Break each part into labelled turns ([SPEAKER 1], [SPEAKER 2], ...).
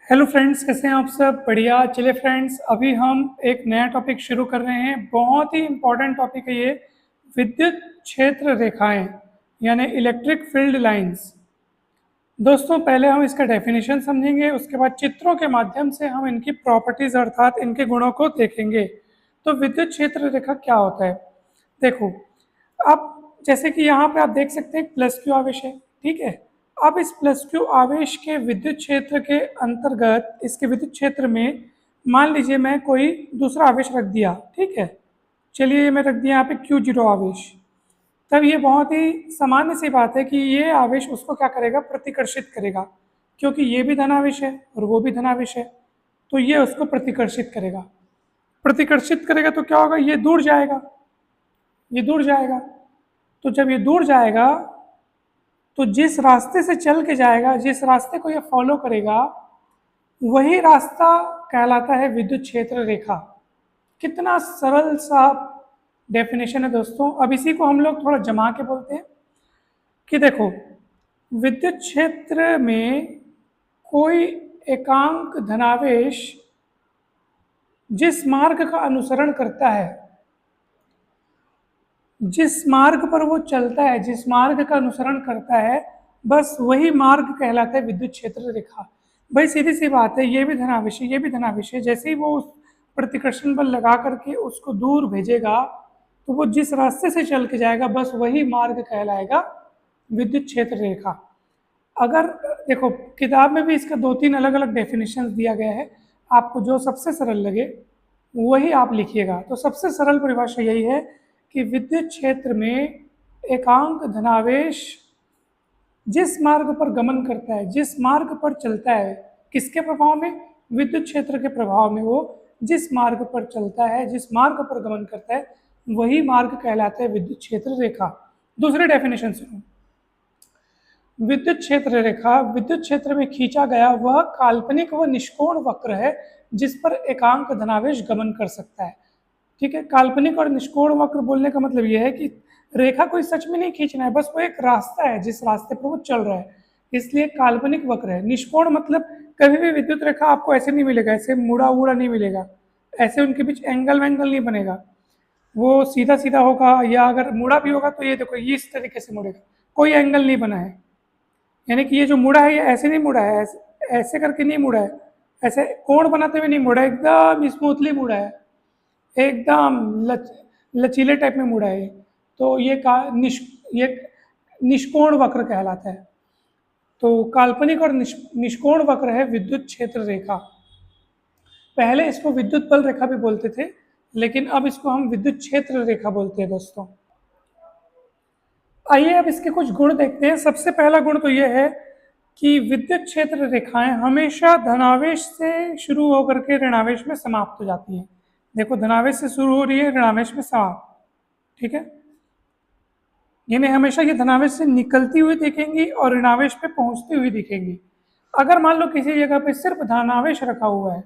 [SPEAKER 1] Hello friends, कैसे हैं आप सब? बढ़िया। चलिए फ्रेंड्स, अभी हम एक नया टॉपिक शुरू कर रहे हैं। बहुत ही इम्पोर्टेंट टॉपिक है ये, विद्युत क्षेत्र रेखाएं यानी इलेक्ट्रिक फील्ड लाइंस। दोस्तों, पहले हम इसका डेफिनेशन समझेंगे, उसके बाद चित्रों के माध्यम से हम इनकी प्रॉपर्टीज अर्थात इनके गुणों को देखेंगे। तो विद्युत क्षेत्र रेखा क्या होता है? देखो, अब जैसे कि यहाँ पे आप देख सकते हैं प्लस क्यू आवेश है, ठीक है। अब इस प्लस क्यू आवेश के विद्युत क्षेत्र के अंतर्गत, इसके विद्युत क्षेत्र में मान लीजिए मैं कोई दूसरा आवेश रख दिया, ठीक है। चलिए मैं रख दिया यहाँ पे क्यू जीरो आवेश। तब ये बहुत ही सामान्य सी बात है कि ये आवेश उसको क्या करेगा, प्रतिकर्षित करेगा, क्योंकि ये भी धनावेश है और वो भी धनावेश है। तो ये उसको प्रतिकर्षित करेगा। प्रतिकर्षित करेगा तो क्या होगा, ये दूर जाएगा, ये दूर जाएगा। तो जब ये दूर जाएगा तो जिस रास्ते से चल के जाएगा, जिस रास्ते को ये फॉलो करेगा, वही रास्ता कहलाता है विद्युत क्षेत्र रेखा। कितना सरल सा डेफिनेशन है दोस्तों। अब इसी को हम लोग थोड़ा जमा के बोलते हैं कि देखो, विद्युत क्षेत्र में कोई एकांक धनावेश जिस मार्ग का अनुसरण करता है, जिस मार्ग पर वो चलता है, जिस मार्ग का अनुसरण करता है, बस वही मार्ग कहलाता है विद्युत क्षेत्र रेखा। भाई सीधी सी बात है, ये भी धनावेश है, ये भी धनावेश है। जैसे ही वो उस प्रतिकर्षण बल लगा करके उसको दूर भेजेगा, तो वो जिस रास्ते से चल के जाएगा, बस वही मार्ग कहलाएगा विद्युत क्षेत्र रेखा। अगर देखो, किताब में भी इसका 2-3 अलग अलग डेफिनेशन दिया गया है, आपको जो सबसे सरल लगे वही आप लिखिएगा। तो सबसे सरल परिभाषा यही है कि विद्युत क्षेत्र में एकांक धनावेश जिस मार्ग पर गमन करता है, जिस मार्ग पर चलता है, किसके प्रभाव में? विद्युत क्षेत्र के प्रभाव में। वो जिस मार्ग पर चलता है, जिस मार्ग पर गमन करता है, वही मार्ग कहलाता है विद्युत क्षेत्र रेखा। दूसरे डेफिनेशन सुनो, विद्युत क्षेत्र रेखा विद्युत क्षेत्र में खींचा गया वह काल्पनिक व निष्कोण वक्र है जिस पर एकांक धनावेश गमन कर सकता है। ठीक है, काल्पनिक और निष्कोण वक्र बोलने का मतलब यह है कि रेखा कोई सच में नहीं खींचना है, बस वो एक रास्ता है जिस रास्ते पर वो चल रहा है, इसलिए काल्पनिक वक्र है। निष्कोण मतलब कभी भी विद्युत रेखा आपको ऐसे नहीं मिलेगा, ऐसे मुड़ा उड़ा नहीं मिलेगा, ऐसे उनके बीच एंगल वेंगल नहीं बनेगा, वो सीधा सीधा होगा, या अगर मुड़ा भी होगा तो ये देखो, ये इस तरीके से मुड़ेगा, कोई एंगल नहीं बना है। यानी कि ये जो मुड़ा है, ये ऐसे नहीं मुड़ा है, ऐसे करके नहीं मुड़ा है, ऐसे कोण बनाते हुए नहीं मुड़ा है, एकदम स्मूथली मुड़ा है, एकदम लचीले टाइप में मुड़ा है। तो ये ये निष्कोण वक्र कहलाता है। तो काल्पनिक और निष्कोण वक्र है विद्युत क्षेत्र रेखा। पहले इसको विद्युत बल रेखा भी बोलते थे, लेकिन अब इसको हम विद्युत क्षेत्र रेखा बोलते हैं दोस्तों। आइए अब इसके कुछ गुण देखते हैं। सबसे पहला गुण तो यह है कि विद्युत क्षेत्र रेखाएं हमेशा धनावेश से शुरू होकर के ऋणावेश में समाप्त हो जाती हैं। देखो, धनावेश से शुरू हो रही है, ऋणावेश में समाप्त, ठीक है। यानी हमेशा ये धनावेश से निकलती हुई दिखेंगी और ऋणावेश पे पहुंचती हुई दिखेंगी। अगर मान लो किसी जगह पे सिर्फ धनावेश रखा हुआ है,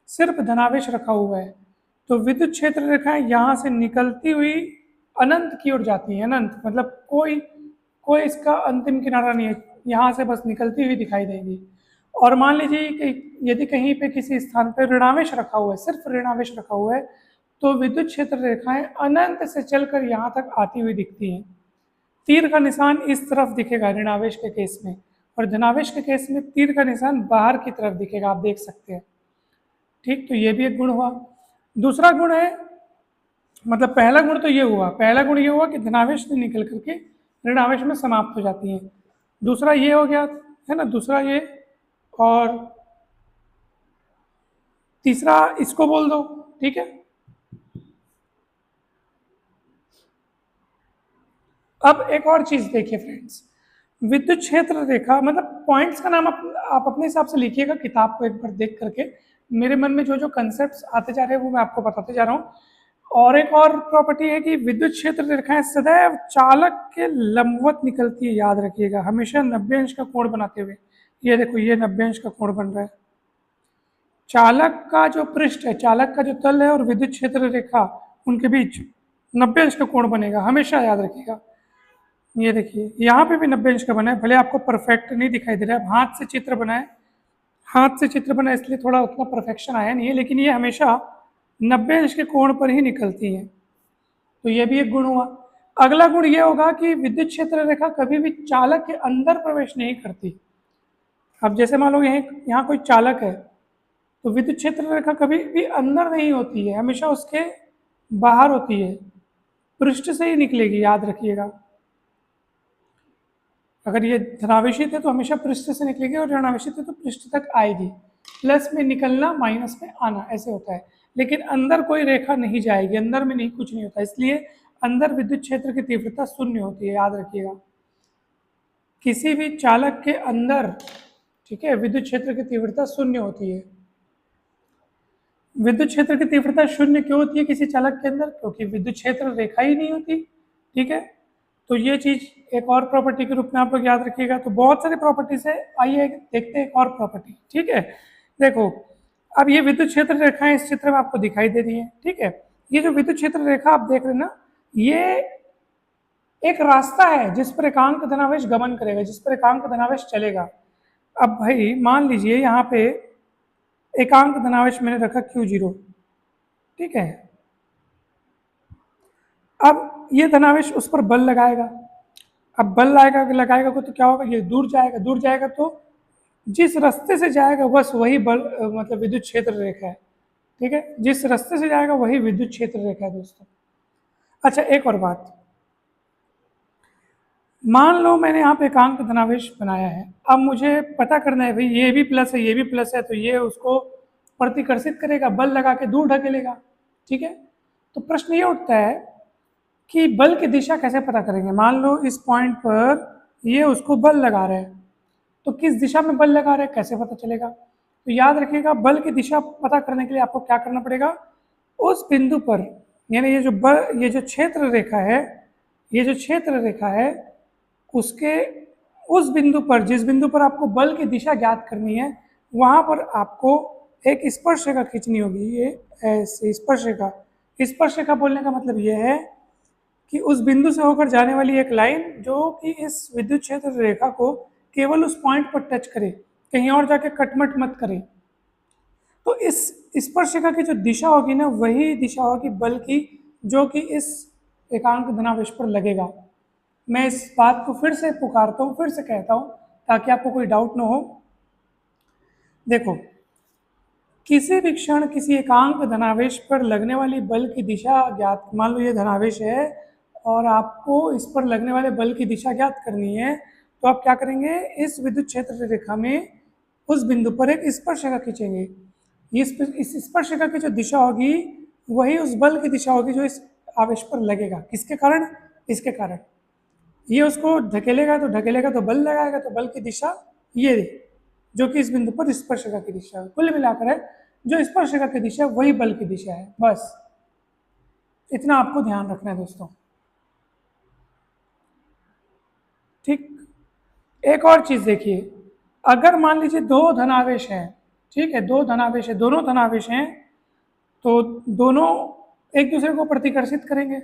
[SPEAKER 1] सिर्फ धनावेश रखा हुआ है, तो विद्युत क्षेत्र रेखाएं यहाँ से निकलती हुई अनंत की ओर जाती है। अनंत मतलब कोई कोई इसका अंतिम किनारा नहीं है, यहाँ से बस निकलती हुई दिखाई देगी। और मान लीजिए कि यदि कहीं पे किसी स्थान पर ऋणावेश रखा हुआ है, सिर्फ ऋणावेश रखा हुआ है, तो विद्युत क्षेत्र रेखाएं अनंत से चलकर यहाँ तक आती हुई दिखती हैं। तीर का निशान इस तरफ दिखेगा ऋणावेश के केस में, और धनावेश के केस में तीर का निशान बाहर की तरफ दिखेगा, आप देख सकते हैं। ठीक, तो ये भी एक गुण हुआ। दूसरा गुण है, मतलब पहला गुण तो ये हुआ, पहला गुण ये हुआ कि धनावेश से निकल करके ऋणावेश में समाप्त हो जाती है। दूसरा ये हो गया है ना, दूसरा ये, और तीसरा इसको बोल दो, ठीक है। अब एक और चीज देखिए फ्रेंड्स, विद्युत क्षेत्र रेखा मतलब पॉइंट्स का नाम आप अपने हिसाब से लिखिएगा, किताब को एक बार देख करके। मेरे मन में जो जो कंसेप्ट आते जा रहे हैं वो मैं आपको बताते जा रहा हूँ। और एक और प्रॉपर्टी है कि विद्युत क्षेत्र रेखाएं सदैव चालक के लंबवत निकलती है, याद रखिएगा, हमेशा 90 अंश का कोण बनाते हुए। ये देखो, ये 90 अंश का कोण बन रहा है। चालक का जो पृष्ठ है, चालक का जो तल है और विद्युत क्षेत्र रेखा, उनके बीच 90 अंश का कोण बनेगा, हमेशा याद रखिएगा। ये देखिए, यहाँ पे भी 90 अंश का बना है, भले आपको परफेक्ट नहीं दिखाई दे रहा है, हाथ से चित्र बनाए, हाथ से चित्र बना इसलिए थोड़ा उतना परफेक्शन आया नहीं है, लेकिन ये हमेशा 90 अंश के कोण पर ही निकलती हैं, तो ये भी एक गुण हुआ। अगला गुण ये होगा कि विद्युत क्षेत्र रेखा कभी भी चालक के अंदर प्रवेश नहीं करती। अब जैसे मान लो यहाँ कोई चालक है, तो विद्युत क्षेत्र रेखा कभी भी अंदर नहीं होती है, हमेशा उसके बाहर होती है, पृष्ठ से ही निकलेगी, याद रखिएगा। अगर ये धनावेशित है तो हमेशा पृष्ठ से निकलेगी, और ऋणावेशित है तो पृष्ठ तक आएगी। प्लस में निकलना, माइनस में आना, ऐसे होता है। लेकिन अंदर कोई रेखा नहीं जाएगी, अंदर में नहीं, कुछ नहीं होता, इसलिए अंदर विद्युत क्षेत्र की तीव्रता शून्य होती है, याद रखिएगा। किसी भी चालक के अंदर, ठीक है, विद्युत क्षेत्र की तीव्रता शून्य होती है। विद्युत क्षेत्र की तीव्रता शून्य क्यों होती है किसी चालक के अंदर? क्योंकि विद्युत क्षेत्र रेखा ही नहीं होती, ठीक है। तो ये चीज एक और प्रॉपर्टी के रूप में आप लोग याद रखिएगा। तो बहुत सारी प्रॉपर्टीज है, आइए देखते हैं एक और प्रॉपर्टी, ठीक है। देखो, अब ये विद्युत क्षेत्र रेखाएं इस चित्र में आपको दिखाई दे रही है, ठीक है। ये जो विद्युत क्षेत्र रेखा आप देख रहे हैं ना, ये एक रास्ता है जिस पर एकांक धनावेश गमन करेगा, जिस पर एकांक धनावेश चलेगा। अब भाई मान लीजिए यहाँ पे एकांक धनावेश मैंने रखा Q0, ठीक है। अब ये धनावेश उस पर बल लगाएगा। अब बल लगाएगा तो क्या होगा, ये दूर जाएगा, दूर जाएगा तो जिस रास्ते से जाएगा बस वही बल, मतलब विद्युत क्षेत्र रेखा है, ठीक है। जिस रास्ते से जाएगा वही विद्युत क्षेत्र रेखा है दोस्तों। अच्छा, एक और बात, मान लो मैंने यहाँ पे एकांक धनावेश बनाया है। अब मुझे पता करना है भाई, ये भी प्लस है, ये भी प्लस है, तो ये उसको प्रतिकर्षित करेगा, बल लगा के दूर ढकेलेगा, ठीक है। तो प्रश्न ये उठता है कि बल की दिशा कैसे पता करेंगे। मान लो इस पॉइंट पर ये उसको बल लगा रहे हैं, तो किस दिशा में बल लगा रहे हैं कैसे पता चलेगा? तो याद रखिएगा, बल की दिशा पता करने के लिए आपको क्या करना पड़ेगा, उस बिंदु पर, यानी ये जो क्षेत्र रेखा है, ये जो क्षेत्र रेखा है, उसके उस बिंदु पर, जिस बिंदु पर आपको बल की दिशा ज्ञात करनी है, वहां पर आपको एक स्पर्शरेखा खींचनी होगी। ये ऐसे स्पर्शरेखा, स्पर्शरेखा बोलने का मतलब ये है कि उस बिंदु से होकर जाने वाली एक लाइन जो कि इस विद्युत क्षेत्र रेखा को केवल उस पॉइंट पर टच करे, कहीं और जाके कटमट मत करे। तो इस स्पर्शरेखा की जो दिशा होगी ना, वही दिशा होगी बल की, जो कि इस एकांक धनावेश पर लगेगा। मैं इस बात को फिर से पुकारता हूँ, फिर से कहता हूँ, ताकि आपको कोई डाउट ना हो। देखो, किसी भी क्षण किसी एकांक धनावेश पर लगने वाली बल की दिशा ज्ञात, मान लो ये धनावेश है और आपको इस पर लगने वाले बल की दिशा ज्ञात करनी है, तो आप क्या करेंगे, इस विद्युत क्षेत्र रेखा में उस बिंदु पर एक स्पर्शरेखा खींचेंगे। इस स्पर्शरेखा की जो दिशा होगी वही उस बल की दिशा होगी जो इस आवेश पर लगेगा। किसके कारण? इसके कारण। ये उसको ढकेलेगा तो बल लगाएगा, तो बल की दिशा ये, जो कि इस बिंदु पर स्पर्शरेखा की दिशा है। कुल मिलाकर है, जो स्पर्शरेखा की दिशा है वही बल की दिशा है। बस इतना आपको ध्यान रखना है दोस्तों, ठीक। एक और चीज देखिए, अगर मान लीजिए दो धनावेश हैं, ठीक है, दो धनावेश है, दोनों धनावेश हैं, तो दोनों एक दूसरे को प्रतिकर्षित करेंगे।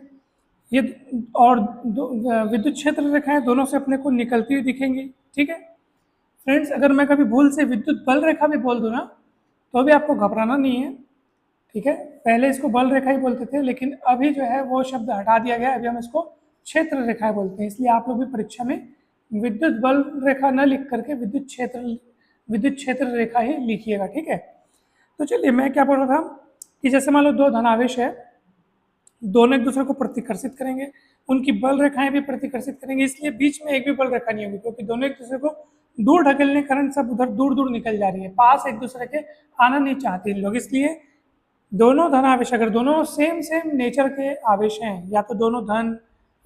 [SPEAKER 1] ये और विद्युत क्षेत्र रेखाएं दोनों से अपने को निकलती हुई दिखेंगी, ठीक है। फ्रेंड्स, अगर मैं कभी भूल से विद्युत बल रेखा भी बोल दूँ ना, तो भी आपको घबराना नहीं है, ठीक है। पहले इसको बल रेखा ही बोलते थे, लेकिन अभी जो है वो शब्द हटा दिया गया है, अभी हम इसको क्षेत्र रेखाएं बोलते हैं। इसलिए आप लोग भी परीक्षा में विद्युत बल रेखा न लिख करके विद्युत क्षेत्र रेखा ही लिखिएगा, ठीक है। तो चलिए, मैं क्या बोल रहा था कि जैसे मान लो दो धनावेश है, दोनों एक दूसरे को प्रतिकर्षित करेंगे, उनकी बल रेखाएं भी प्रतिकर्षित करेंगे, इसलिए बीच में एक भी बल रेखा नहीं होगी, क्योंकि दोनों एक दूसरे को दूर ढकेलने के कारण सब उधर दूर दूर निकल जा रही है, पास एक दूसरे के आना नहीं चाहते लोग। इसलिए दोनों धनावेश, अगर दोनों सेम नेचर के आवेश हैं, या तो दोनों धन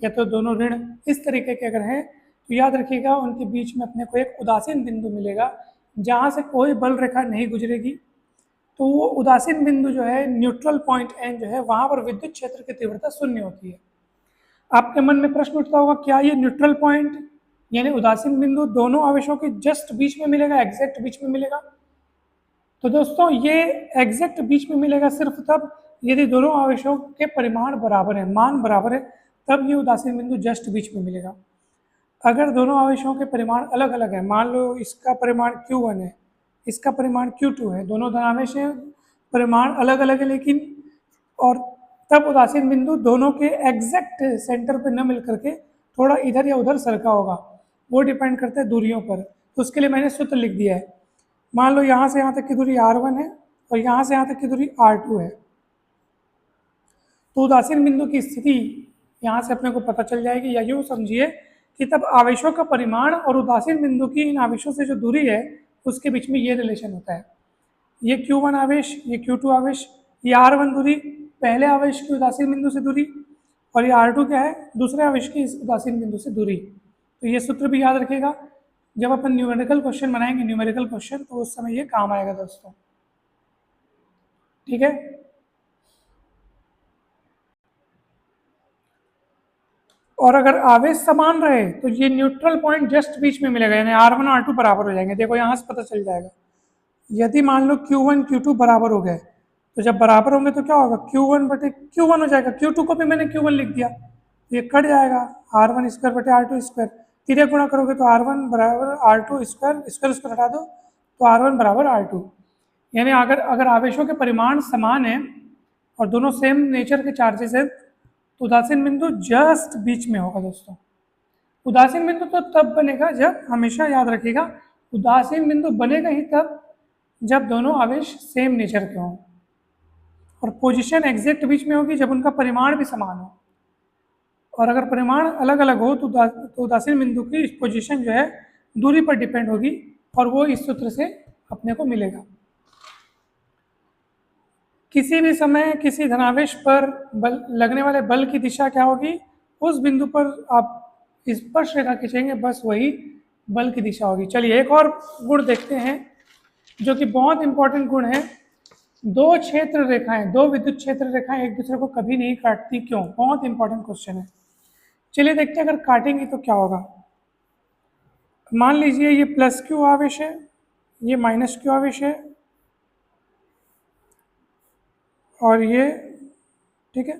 [SPEAKER 1] या तो दोनों ऋण, इस तरीके के अगर हैं, तो याद रखिएगा उनके बीच में अपने को एक उदासीन बिंदु मिलेगा जहाँ से कोई बल रेखा नहीं गुजरेगी। तो वो उदासीन बिंदु जो है, न्यूट्रल पॉइंट एन जो है, वहाँ पर विद्युत क्षेत्र की तीव्रता शून्य होती है। आपके मन में प्रश्न उठता होगा, क्या ये न्यूट्रल पॉइंट यानी उदासीन बिंदु दोनों आवेशों के जस्ट बीच में मिलेगा, एग्जैक्ट बीच में मिलेगा? तो दोस्तों, ये एग्जैक्ट बीच में मिलेगा सिर्फ तब यदि दोनों आवेशों के परिमाण बराबर है, मान बराबर है, तब ये उदासीन बिंदु जस्ट बीच में मिलेगा। अगर दोनों आवेशों के परिमाण अलग अलग है, मान लो इसका परिमाण Q1 है, इसका परिमाण Q2 है। दोनों धनावेश हैं, परिमाण अलग अलग है लेकिन, और तब उदासीन बिंदु दोनों के एग्जैक्ट सेंटर पर न मिल करके थोड़ा इधर या उधर सरका होगा, वो डिपेंड करता है दूरियों पर। तो उसके लिए मैंने सूत्र लिख दिया है। मान लो यहाँ से यहाँ तक की दूरी R1 है और यहाँ से यहाँ तक की दूरी R2 है, तो उदासीन बिंदु की स्थिति यहाँ से अपने को पता चल जाएगी। या यूँ समझिए कि तब आवेशों का परिमाण और उदासीन बिंदु की इन आवेशों से जो दूरी है उसके बीच में ये रिलेशन होता है। ये Q1 आवेश, ये Q2 आवेश, ये R1 दूरी पहले आवेश की उदासीन बिंदु से दूरी, और ये R2 क्या है, दूसरे आवेश की इस उदासीन बिंदु से दूरी। तो ये सूत्र भी याद रखिएगा, जब अपन न्यूमेरिकल क्वेश्चन बनाएंगे न्यूमेरिकल क्वेश्चन, तो उस समय ये काम आएगा दोस्तों। ठीक है, और अगर आवेश समान रहे तो ये न्यूट्रल पॉइंट जस्ट बीच में मिलेगा, यानी R1 R2 बराबर हो जाएंगे। देखो यहाँ से पता चल जाएगा, यदि मान लो Q1 Q2 बराबर हो गए, तो जब बराबर होंगे तो क्या होगा, Q1 बटे Q1 हो जाएगा। Q2 को भी मैंने Q1 लिख दिया, ये कट जाएगा, R1 स्क्वायर बटे R2 स्क्वायर, तीनों गुणा करोगे तो R1 बराबर R2 स्क्वायर, स्क्वायर स्क्वायर हटा दो तो R1 बराबर R2। यानी अगर आवेशों के परिमाण समान है और दोनों सेम नेचर के चार्जेस है, तो उदासीन बिंदु जस्ट बीच में होगा दोस्तों। उदासीन बिंदु तो तब बनेगा जब, हमेशा याद रखिएगा, उदासीन बिंदु बनेगा ही तब जब दोनों आवेश सेम नेचर के हों, और पोजीशन एग्जैक्ट बीच में होगी जब उनका परिमाण भी समान हो। और अगर परिमाण अलग अलग हो तो उदासीन बिंदु की पोजीशन जो है दूरी पर डिपेंड होगी, और वो इस सूत्र से अपने को मिलेगा। किसी भी समय किसी धनावेश पर बल लगने वाले बल की दिशा क्या होगी, उस बिंदु पर आप स्पर्श रेखा खींचेंगे, बस वही बल की दिशा होगी। चलिए एक और गुण देखते हैं जो कि बहुत इंपॉर्टेंट गुण है। दो क्षेत्र रेखाएं, दो विद्युत क्षेत्र रेखाएं एक दूसरे को कभी नहीं काटती, क्यों? बहुत इंपॉर्टेंट क्वेश्चन है। चलिए देखते हैं अगर काटेंगी तो क्या होगा। मान लीजिए ये प्लस क्यू आवेश है, ये माइनस क्यू आवेश है, और ये, ठीक है,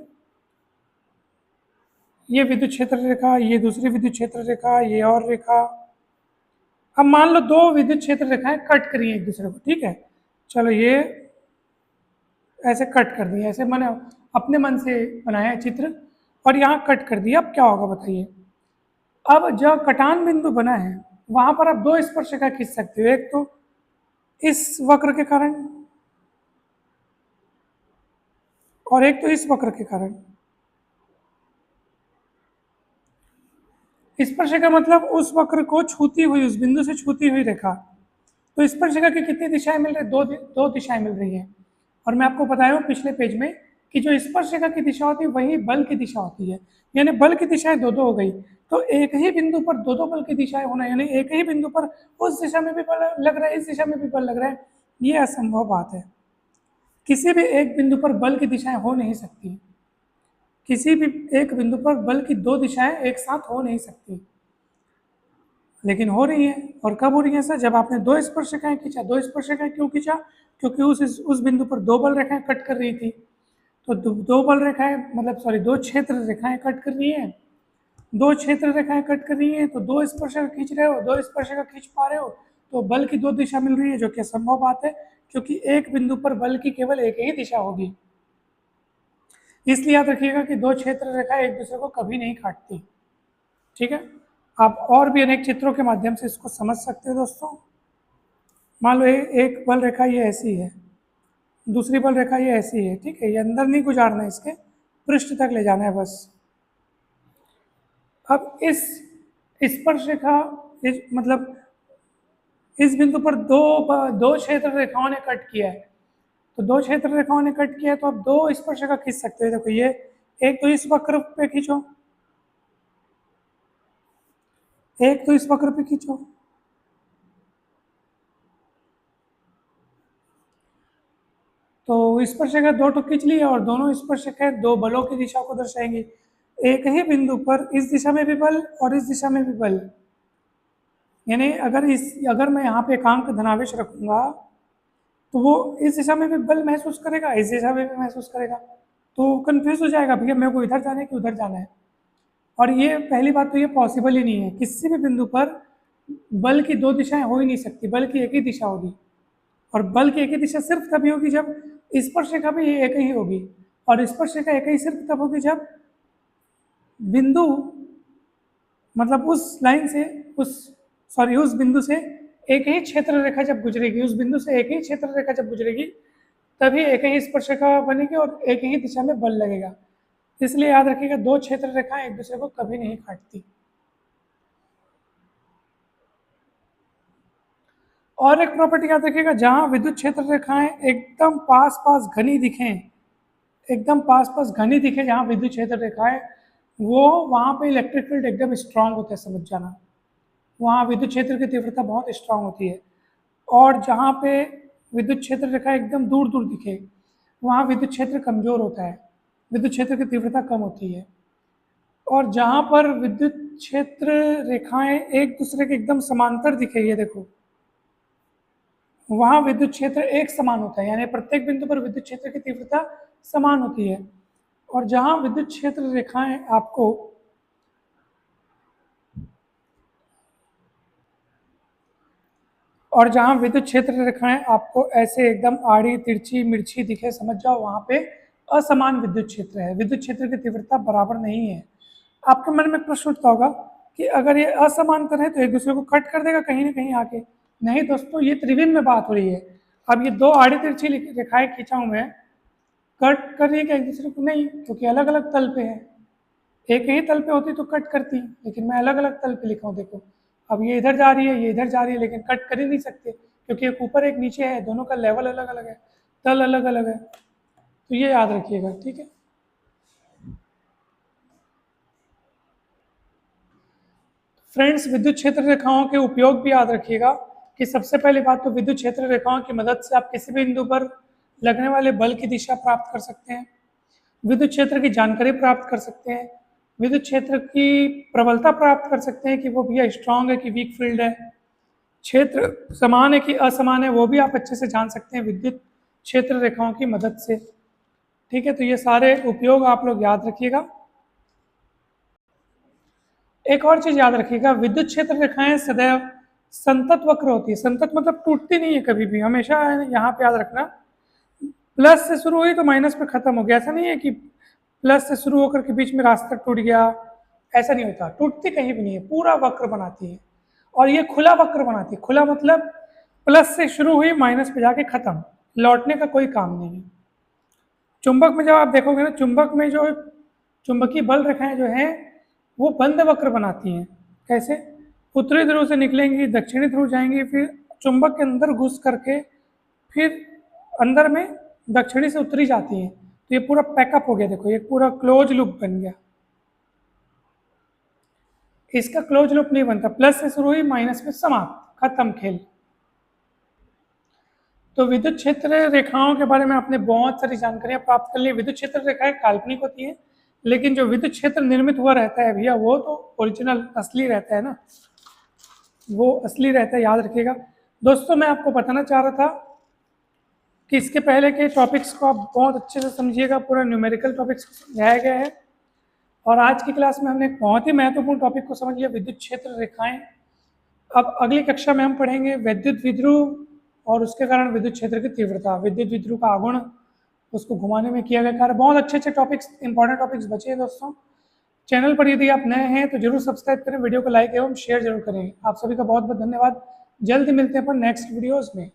[SPEAKER 1] ये विद्युत क्षेत्र रेखा, ये दूसरी विद्युत क्षेत्र रेखा, ये और रेखा। अब मान लो दो विद्युत क्षेत्र रेखाएं कट करी हैं एक दूसरे को, ठीक है, चलो ये ऐसे कट कर दिया, ऐसे मैंने अपने मन से बनाया है चित्र, और यहाँ कट कर दिया। अब क्या होगा बताइए। अब जो कटान बिंदु बना है वहां पर आप दो स्पर्शरेखा खींच सकते हो, एक तो इस वक्र के कारण और एक तो इस वक्र के कारण। स्पर्शरेखा मतलब उस वक्र को छूती हुई, उस बिंदु से छूती हुई रेखा। तो स्पर्शरेखा की कितनी दिशाएं मिल रही? दो दिशाएं मिल रही हैं। और मैं आपको बताया हूँ पिछले पेज में कि जो स्पर्शरेखा की दिशा होती है वही बल की दिशा होती है, यानी बल की दिशाएं दो हो गई। तो एक ही बिंदु पर दो बल की दिशाएं होना, यानी एक ही बिंदु पर उस दिशा में भी बल लग रहा है, इस दिशा में भी बल लग रहा है, ये असंभव बात है। किसी भी एक बिंदु पर बल की दिशाएं हो नहीं सकती, किसी भी एक बिंदु पर बल की दो दिशाएं एक साथ हो नहीं सकती, लेकिन हो रही है। और कब हो रही है सर? जब आपने दो स्पर्शरेखाएं खींचा। दो स्पर्शरेखाएं क्यों खींचा? क्योंकि उस बिंदु पर दो बल रेखाएं कट कर रही थी। तो दो बल रेखाएं मतलब सॉरी दो क्षेत्र रेखाएं कट कर रही हैं, दो क्षेत्र रेखाएं कट कर रही हैं, तो दो स्पर्शरेखा खींच रहे हो, दो स्पर्शरेखा खींच पा रहे हो, तो बल की दो दिशा मिल रही है, जो कि असंभव बात है, क्योंकि एक बिंदु पर बल की केवल एक ही दिशा होगी। इसलिए याद रखिएगा कि दो क्षेत्र रेखाएं एक दूसरे को कभी नहीं काटती। ठीक है, आप और भी अनेक चित्रों के माध्यम से इसको समझ सकते हो दोस्तों। मान लो एक बल रेखा ये ऐसी है, दूसरी बल रेखा ये ऐसी है, ठीक है, ये अंदर नहीं गुजारना है, इसके पृष्ठ तक ले जाना है बस। अब इस स्पर्श रेखा मतलब इस बिंदु पर दो क्षेत्र रेखाओं ने कट किया है, तो दो क्षेत्र रेखाओं ने कट किया है, तो आप दो स्पर्श रेखा खींच सकते हो। देखो ये एक तो इस वक्र पे खींचो, एक तो इस वक्र पे खींचो, तो स्पर्शरेखा दो तो खींच ली और दोनों स्पर्शरेखाएं दो बलों की दिशा को दर्शाएंगी। एक ही बिंदु पर इस दिशा में भी बल और इस दिशा में भी बल, यानी अगर मैं यहाँ पे एकांक धनावेश रखूंगा तो वो इस दिशा में भी बल महसूस करेगा, इस दिशा में भी महसूस करेगा, तो कंफ्यूज हो जाएगा, भैया मेरे को इधर जाना है कि उधर जाना है। और ये पहली बात तो ये पॉसिबल ही नहीं है, किसी भी बिंदु पर बल की दो दिशाएं हो ही नहीं सकती, बल की एक ही दिशा होगी। और बल की एक ही दिशा सिर्फ तभी होगी जब स्पर्शरेखा भी एक ही होगी, और स्पर्शरेखा एक ही सिर्फ तब होगी जब बिंदु मतलब उस लाइन से उस बिंदु से एक ही क्षेत्र रेखा जब गुजरेगी, उस बिंदु से एक ही क्षेत्र रेखा जब गुजरेगी तभी एक ही स्पर्शरेखा बनेगी और एक ही दिशा में बल लगेगा। इसलिए याद रखिएगा, दो क्षेत्र रेखाएं एक दूसरे को कभी नहीं काटती। और एक प्रॉपर्टी याद रखिएगा, जहां विद्युत क्षेत्र रेखाएं एकदम पास पास घनी दिखें, एकदम पास पास घनी दिखे जहां विद्युत क्षेत्र रेखाएं, वो वहां पे इलेक्ट्रिक फील्ड एकदम स्ट्रांग होता है, समझ जाना। वहाँ विद्युत क्षेत्र की तीव्रता बहुत स्ट्रांग होती है। और जहाँ पे विद्युत क्षेत्र रेखा एकदम दूर दूर दिखे, वहाँ विद्युत क्षेत्र कमजोर होता है, विद्युत क्षेत्र की तीव्रता कम होती है। और जहाँ पर विद्युत क्षेत्र रेखाएं एक दूसरे के एकदम समांतर दिखे, ये देखो, वहाँ विद्युत क्षेत्र एक समान होता है, यानी प्रत्येक बिंदु पर विद्युत क्षेत्र की तीव्रता समान होती है। और जहाँ विद्युत क्षेत्र रेखाएं आपको और जहाँ विद्युत क्षेत्र रेखाएं आपको ऐसे एकदम आड़ी तिरछी मिर्ची दिखे, समझ जाओ वहाँ पे असमान विद्युत क्षेत्र है, विद्युत क्षेत्र की तीव्रता बराबर नहीं है। आपके मन में प्रश्न उठता होगा कि अगर ये असमांतर है तो एक दूसरे को कट कर देगा कहीं ना कहीं आके। नहीं दोस्तों, ये त्रिविम में बात हो रही है। अब ये दो आड़ी तिरछी रेखाएं खींचा हूँ मैं, कट कर रही है क्या एक दूसरे को? नहीं, क्योंकि अलग अलग तल पे है। एक ही तल पे होती तो कट करती, लेकिन मैं अलग अलग तल पे लिखा हूँ, देखो। अब ये इधर जा रही है, ये इधर जा रही है, लेकिन कट कर ही नहीं सकते क्योंकि एक ऊपर एक नीचे है, दोनों का लेवल अलग अलग है, तल अलग अलग है। तो ये याद रखिएगा, ठीक है। फ्रेंड्स, विद्युत क्षेत्र रेखाओं के उपयोग भी याद रखिएगा कि सबसे पहली बात तो विद्युत क्षेत्र रेखाओं की मदद से आप किसी भी बिंदु पर लगने वाले बल की दिशा प्राप्त कर सकते हैं, विद्युत क्षेत्र की जानकारी प्राप्त कर सकते हैं, विद्युत क्षेत्र की प्रबलता प्राप्त कर सकते हैं कि वो भैया स्ट्रांग है कि वीक फील्ड है, क्षेत्र समान है कि असमान है वो भी आप अच्छे से जान सकते हैं विद्युत क्षेत्र रेखाओं की मदद से, ठीक है। तो ये सारे उपयोग आप लोग याद रखिएगा। एक और चीज याद रखिएगा, विद्युत क्षेत्र रेखाएं सदैव संतत वक्र होती है। संतत मतलब टूटती नहीं है कभी भी, हमेशा यहाँ पे याद रखना, प्लस से शुरू हुई तो माइनस पे खत्म हो गया। ऐसा नहीं है कि प्लस से शुरू होकर के बीच में रास्ता टूट गया, ऐसा नहीं होता। टूटती कहीं भी नहीं है, पूरा वक्र बनाती है। और ये खुला वक्र बनाती है। खुला मतलब प्लस से शुरू हुई माइनस पे जाके खत्म, लौटने का कोई काम नहीं है। चुंबक में जब आप देखोगे ना, चुंबक में जो चुंबकीय बल रेखाएं जो हैं वो बंद वक्र बनाती हैं। कैसे? उत्तरी ध्रुव से निकलेंगी, दक्षिणी ध्रुव जाएंगी, फिर चुंबक के अंदर घुस करके फिर अंदर में दक्षिणी से उत्तरी जाती हैं। तो ये पूरा पैकअप हो गया, देखो ये पूरा क्लोज लूप बन गया। इसका क्लोज लूप नहीं बनता, प्लस से शुरू हुई माइनस में समाप्त, खत्म खेल। तो विद्युत क्षेत्र रेखाओं के बारे में आपने बहुत सारी जानकारियां प्राप्त कर ली। विद्युत क्षेत्र रेखाएं काल्पनिक होती है, लेकिन जो विद्युत क्षेत्र निर्मित हुआ रहता है भैया वो तो ओरिजिनल असली रहता है ना, वो असली रहता है, याद रखिएगा। दोस्तों, मैं आपको बताना चाह रहा था कि इसके पहले के टॉपिक्स को आप बहुत अच्छे से समझिएगा, पूरा न्यूमेरिकल टॉपिक्स समझाया गया है। और आज की क्लास में हमने एक बहुत ही महत्वपूर्ण टॉपिक को समझ लिया, विद्युत क्षेत्र रेखाएं। अब अगली कक्षा में हम पढ़ेंगे विद्युत विध्रुव और उसके कारण विद्युत क्षेत्र की तीव्रता, विद्युत विध्रुव का आगुण, उसको घुमाने में किया गया कार्य। बहुत अच्छे अच्छे टॉपिक्स, इंपॉर्टेंट टॉपिक्स बचे हैं दोस्तों। चैनल पर यदि आप नए हैं तो जरूर सब्सक्राइब करें, वीडियो को लाइक एवं शेयर जरूर करें। आप सभी का बहुत बहुत धन्यवाद। जल्द मिलते हैं अपन नेक्स्ट वीडियोज़ में।